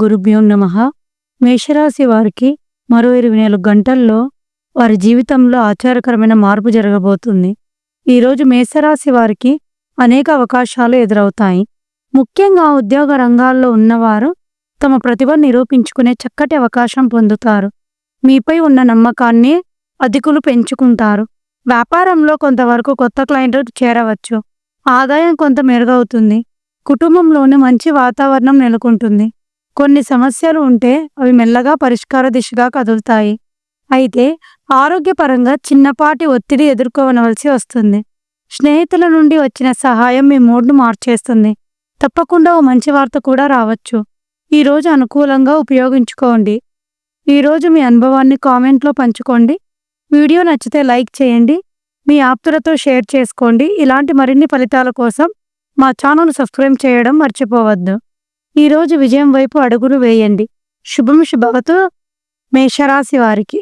గురుభ్యో నమః. మేషరాశి వారికి మరో 24 గంటల్లో వారి జీవితంలో ఆశ్చర్యకరమైన మార్పు జరగబోతుంది. ఈరోజు మేషరాశి వారికి అనేక అవకాశాలు ఎదురవుతాయి. ముఖ్యంగా ఉద్యోగ రంగాల్లో ఉన్నవారు తమ ప్రతిభను నిరూపించుకునే చక్కటి అవకాశం పొందుతారు. మీపై ఉన్న నమ్మకాన్ని అధికులు పెంచుకుంటారు. వ్యాపారంలో కొంతవరకు కొత్త క్లయింట్లు చేరవచ్చు. ఆదాయం కొంత మెరుగవుతుంది. కుటుంబంలోని మంచి వాతావరణం నెలకొంటుంది. కొన్ని సమస్యలు ఉంటే అవి మెల్లగా పరిష్కార దిశగా కదులుతాయి. అయితే ఆరోగ్యపరంగా చిన్నపాటి ఒత్తిడి ఎదుర్కోవలసి వస్తుంది. స్నేహితుల నుండి వచ్చిన సహాయం మీ మూడ్ను మార్చేస్తుంది. తప్పకుండా ఓ మంచి వార్త కూడా రావచ్చు. ఈరోజు అనుకూలంగా ఉపయోగించుకోండి. ఈరోజు మీ అనుభవాన్ని కామెంట్లో పంచుకోండి. వీడియో నచ్చితే లైక్ చేయండి. మీ ఆప్తులతో షేర్ చేసుకోండి. ఇలాంటి మరిన్ని ఫలితాల కోసం మా ఛానల్ సబ్స్క్రైబ్ చేయడం మర్చిపోవద్దు. ఈరోజు విజయం వైపు అడుగులు వేయండి. శుభం శుభవతు మేషరాశి వారికి.